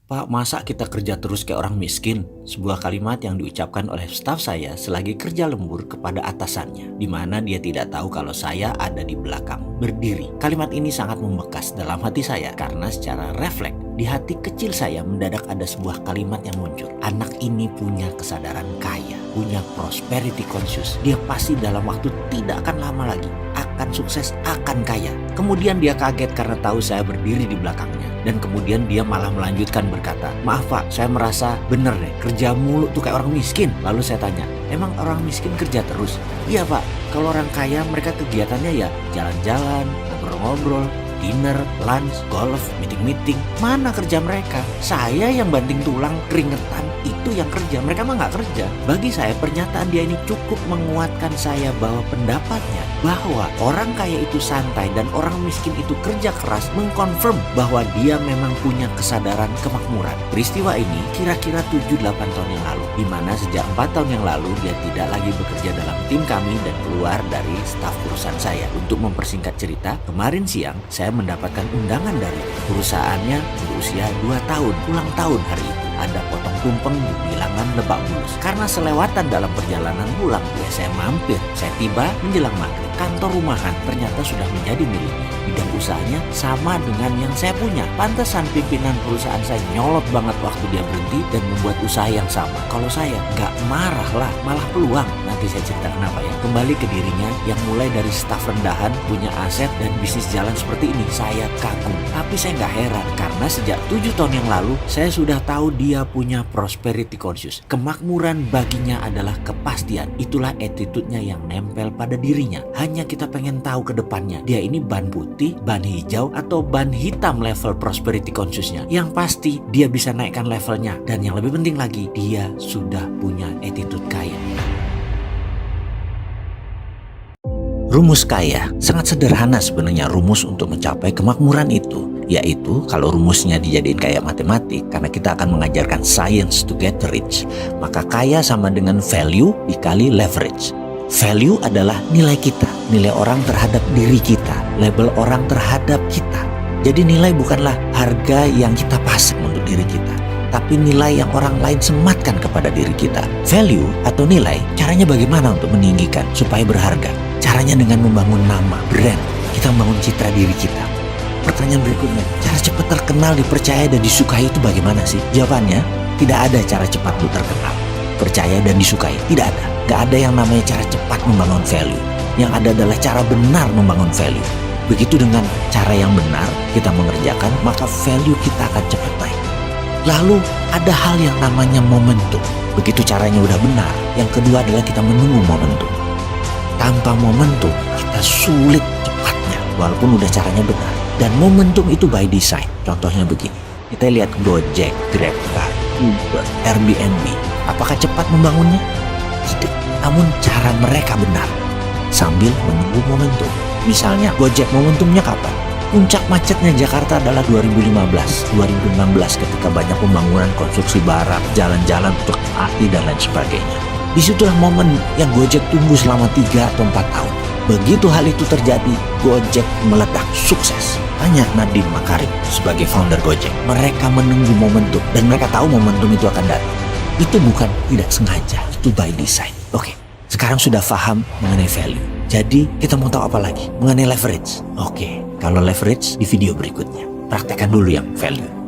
"Pak, masa kita kerja terus kayak orang miskin?" Sebuah kalimat yang diucapkan oleh staf saya selagi kerja lembur kepada atasannya, di mana dia tidak tahu kalau saya ada di belakang berdiri. Kalimat ini sangat membekas dalam hati saya karena secara refleks di hati kecil saya mendadak ada sebuah kalimat yang muncul. Anak ini punya kesadaran kaya, punya prosperity conscious. Dia pasti dalam waktu tidak akan lama lagi akan sukses, akan kaya. Kemudian dia kaget karena tahu saya berdiri di belakangnya. Dan kemudian dia malah melanjutkan berkata, "Maaf Pak, saya merasa bener deh, kerja mulu tuh kayak orang miskin." Lalu saya tanya, "Emang orang miskin kerja terus?" "Iya Pak, kalau orang kaya mereka kegiatannya ya jalan-jalan, ngobrol-ngobrol, dinner, lunch, golf, meeting-meeting. Mana kerja mereka? Saya yang banting tulang, keringetan, itu yang kerja. Mereka mah nggak kerja." Bagi saya pernyataan dia ini cukup menguatkan saya bahwa pendapatnya bahwa orang kaya itu santai dan orang miskin itu kerja keras mengkonfirm bahwa dia memang punya kesadaran kemakmuran. Peristiwa ini kira-kira 7-8 tahun yang lalu, di mana sejak 4 tahun yang lalu dia tidak lagi bekerja dalam tim kami dan keluar dari staf perusahaan saya. Untuk mempersingkat cerita, kemarin siang saya mendapatkan undangan dari perusahaannya berusia 2 tahun, ulang tahun hari itu. Ada potong tumpeng di bilangan Lebak Bulus. Karena selewatan dalam perjalanan pulang, ya saya mampir. Saya tiba menjelang maghrib. Kantor rumahan ternyata sudah menjadi miliknya. Bidang usahanya sama dengan yang saya punya. Pantesan pimpinan perusahaan saya nyolot banget waktu dia berhenti dan membuat usaha yang sama. Kalau saya nggak marah lah, malah peluang. Nanti saya cerita kenapa ya. Kembali ke dirinya yang mulai dari staf rendahan, punya aset dan bisnis jalan seperti ini. Saya kagum. Tapi saya nggak heran karena sejak 7 tahun yang lalu saya sudah tahu dia punya prosperity conscious. Kemakmuran baginya adalah kepastian. Itulah attitude-nya yang nempel pada dirinya. Hanya kita pengen tahu ke depannya, dia ini ban putih, ban hijau, atau ban hitam level prosperity conscious-nya. Yang pasti dia bisa naikkan levelnya. Dan yang lebih penting lagi, dia sudah punya attitude kaya. Rumus kaya sangat sederhana sebenarnya rumus untuk mencapai kemakmuran itu. Yaitu kalau rumusnya dijadiin kayak matematik, karena kita akan mengajarkan science to get rich, maka kaya sama dengan value dikali leverage. Value adalah nilai kita, nilai orang terhadap diri kita, label orang terhadap kita. Jadi nilai bukanlah harga yang kita pasang untuk diri kita, tapi nilai yang orang lain sematkan kepada diri kita. Value atau nilai, caranya bagaimana untuk meninggikan supaya berharga? Caranya dengan membangun nama, brand. Kita membangun citra diri kita. Pertanyaan berikutnya, cara cepat terkenal, dipercaya, dan disukai itu bagaimana sih? Jawabannya, tidak ada cara cepat untuk terkenal, percaya, dan disukai. Tidak ada. Gak ada yang namanya cara cepat membangun value. Yang ada adalah cara benar membangun value. Begitu dengan cara yang benar kita mengerjakan, maka value kita akan cepat naik. Lalu ada hal yang namanya momentum. Begitu caranya udah benar, yang kedua adalah kita menunggu momentum. Tanpa momentum, kita sulit cepatnya, walaupun udah caranya benar. Dan momentum itu by design. Contohnya begini, kita lihat Gojek, GrabCar, Uber, Airbnb. Apakah cepat membangunnya? Tidak, namun cara mereka benar. Sambil menunggu momentum. Misalnya Gojek, momentumnya kapan? Puncak macetnya Jakarta adalah 2015, 2016 ketika banyak pembangunan konstruksi barang, jalan-jalan untuk MRT dan lain sebagainya. Disitulah momen yang Gojek tunggu selama 3 atau 4 tahun. Begitu hal itu terjadi, Gojek meledak sukses. Tanya Nadiem Makarim sebagai founder Gojek. Mereka menunggu momentum dan mereka tahu momentum itu akan datang. Itu bukan tidak sengaja, itu by design. Oke, sekarang sudah paham mengenai value. Jadi kita mau tahu apa lagi? Mengenai leverage. Oke, kalau leverage di video berikutnya. Praktekkan dulu yang value.